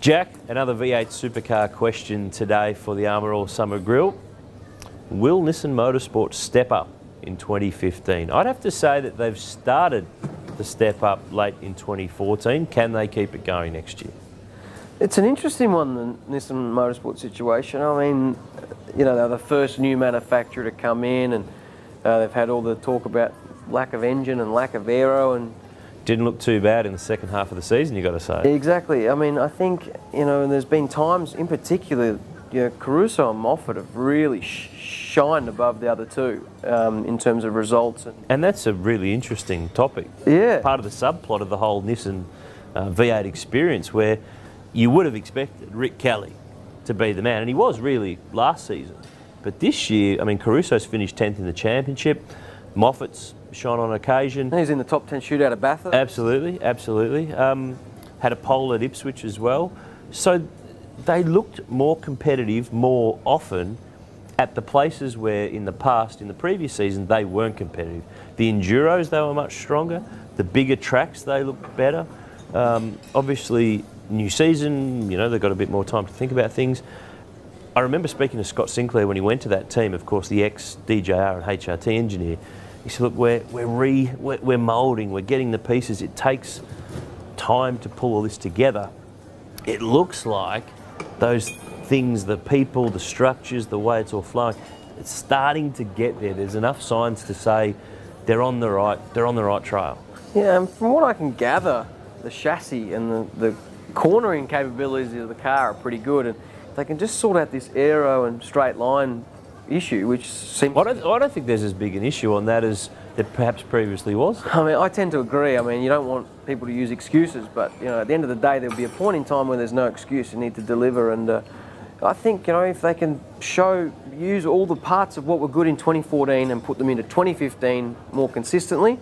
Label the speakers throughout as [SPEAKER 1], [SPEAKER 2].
[SPEAKER 1] Jack, another V8 supercar question today for the Armour All Summer Grill. Will Nissan Motorsport step up in 2015? I'd have to say that they've started to step up late in 2014. Can they keep it going next year?
[SPEAKER 2] It's an interesting one, the Nissan Motorsport situation. I mean, you know, they're the first new manufacturer to come in, and they've had all the talk about lack of engine and lack of aero, and
[SPEAKER 1] didn't look too bad in the second half of the season, you've got to say.
[SPEAKER 2] Exactly. I mean, I think, you know, and there's been times, in particular, you know, Caruso and Moffat have really shined above the other two in terms of results.
[SPEAKER 1] And that's a really interesting topic.
[SPEAKER 2] Yeah.
[SPEAKER 1] Part of the subplot of the whole Nissan V8 experience, where you would have expected Rick Kelly to be the man, and he was really last season. But this year, I mean, Caruso's finished 10th in the championship. Moffat's shone on occasion.
[SPEAKER 2] And he's in the top 10 shootout of Bathurst.
[SPEAKER 1] Absolutely, absolutely. Had a pole at Ipswich as well. So they looked more competitive more often at the places where in the past, in the previous season, they weren't competitive. The Enduros, they were much stronger. The bigger tracks, they looked better. Obviously, new season, you know, they've got a bit more time to think about things. I remember speaking to Scott Sinclair when he went to that team, of course, the ex-DJR and HRT engineer. He said, look, we're moulding, we're getting the pieces. It takes time to pull all this together. It looks like those things, the people, the structures, the way it's all flowing, it's starting to get there. There's enough signs to say they're on the right trail.
[SPEAKER 2] Yeah, and from what I can gather, the chassis and the cornering capabilities of the car are pretty good, and they can just sort out this aero and straight line issue, which seems...
[SPEAKER 1] I don't think there's as big an issue on that as there perhaps previously was.
[SPEAKER 2] I mean, I tend to agree. I mean, you don't want people to use excuses, but, you know, at the end of the day, there'll be a point in time where there's no excuse. You need to deliver, and I think, you know, if they can use all the parts of what were good in 2014 and put them into 2015 more consistently,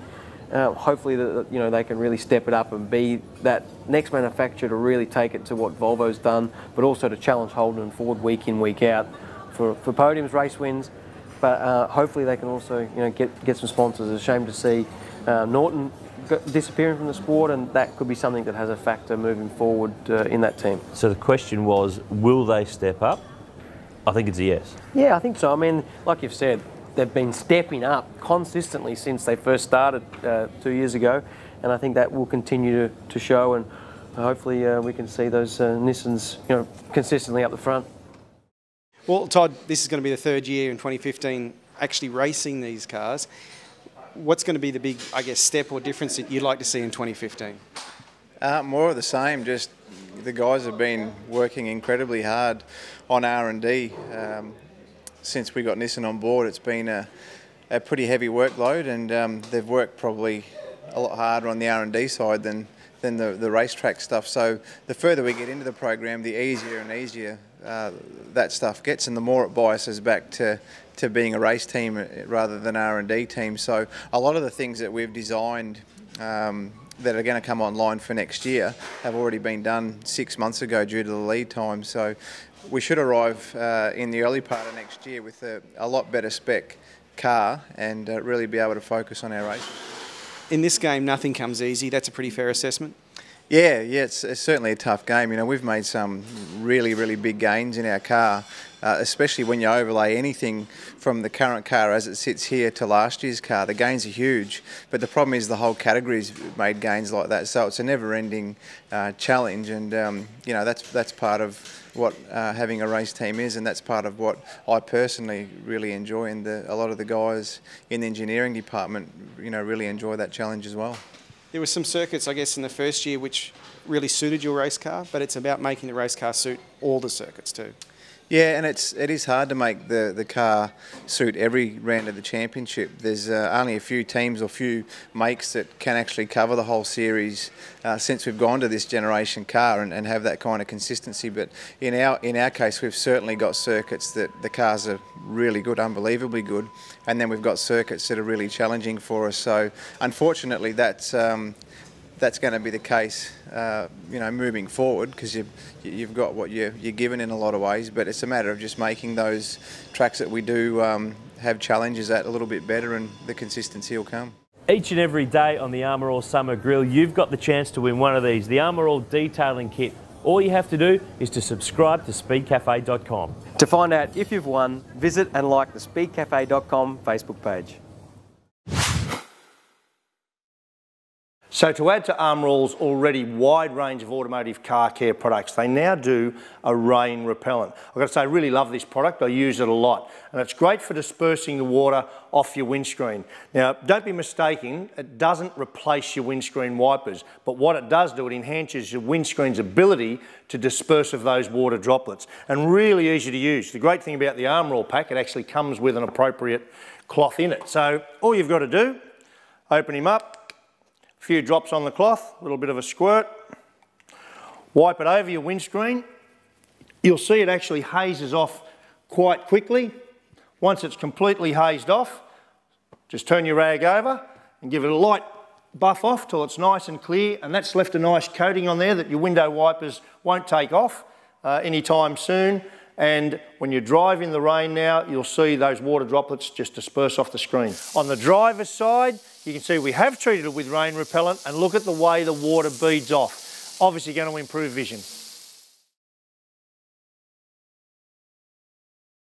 [SPEAKER 2] hopefully, you know, they can really step it up and be that next manufacturer to really take it to what Volvo's done, but also to challenge Holden and Ford week in, week out for podiums, race wins. But hopefully they can also, you know, get some sponsors. It's a shame to see Norton disappearing from the sport, and that could be something that has a factor moving forward in that team.
[SPEAKER 1] So the question was, will they step up? I think it's a yes.
[SPEAKER 2] Yeah, I think so. I mean, like you've said, they've been stepping up consistently since they first started 2 years ago, and I think that will continue to show, and hopefully we can see those Nissans, you know, consistently up the front.
[SPEAKER 3] Well, Todd, this is going to be the third year in 2015 actually racing these cars. What's going to be the big, I guess, step or difference that you'd like to see in 2015?
[SPEAKER 4] More of the same. Just the guys have been working incredibly hard on R&D. Since we got Nissan on board, it's been a pretty heavy workload, and they've worked probably a lot harder on the R&D side than the racetrack stuff. So the further we get into the program, the easier and easier that stuff gets, and the more it biases back to being a race team rather than R&D team. So a lot of the things that we've designed that are going to come online for next year have already been done 6 months ago due to the lead time. So we should arrive in the early part of next year with a lot better spec car and really be able to focus on our races.
[SPEAKER 3] In this game, nothing comes easy. That's a pretty fair assessment.
[SPEAKER 4] Yeah, it's certainly a tough game. You know, we've made some really big gains in our car, especially when you overlay anything from the current car as it sits here to last year's car. The gains are huge, but the problem is the whole category's made gains like that, so it's a never-ending challenge, and you know, that's part of what having a race team is, and that's part of what I personally really enjoy, and a lot of the guys in the engineering department, you know, really enjoy that challenge as well.
[SPEAKER 3] There were some circuits, I guess, in the first year which really suited your race car, but it's about making the race car suit all the circuits too.
[SPEAKER 4] Yeah, and it is hard to make the car suit every round of the championship. There's only a few teams or few makes that can actually cover the whole series since we've gone to this generation car and have that kind of consistency. But in our case, we've certainly got circuits that the cars are really good, unbelievably good, and then we've got circuits that are really challenging for us. So unfortunately, that's going to be the case, you know, moving forward, because you've got what you're given in a lot of ways, but it's a matter of just making those tracks that we do have challenges at a little bit better, and the consistency will come.
[SPEAKER 1] Each and every day on the Armour All Summer Grill, you've got the chance to win one of these, the Armour All Detailing Kit All you have to do is to subscribe to speedcafe.com.
[SPEAKER 2] To find out if you've won, visit and like the speedcafe.com Facebook page.
[SPEAKER 5] So to add to Armorall's already wide range of automotive car care products, they now do a rain repellent. I've got to say, I really love this product. I use it a lot. And it's great for dispersing the water off your windscreen. Now, don't be mistaken, it doesn't replace your windscreen wipers, but what it does do, it enhances your windscreen's ability to disperse of those water droplets. And really easy to use. The great thing about the Armorall pack, it actually comes with an appropriate cloth in it. So all you've got to do, open him up, a few drops on the cloth, a little bit of a squirt, wipe it over your windscreen. You'll see it actually hazes off quite quickly. Once it's completely hazed off, just turn your rag over and give it a light buff off till it's nice and clear, and that's left a nice coating on there that your window wipers won't take off anytime soon. And when you drive in the rain now, you'll see those water droplets just disperse off the screen. On the driver's side, you can see we have treated it with rain repellent, and look at the way the water beads off. Obviously going to improve vision.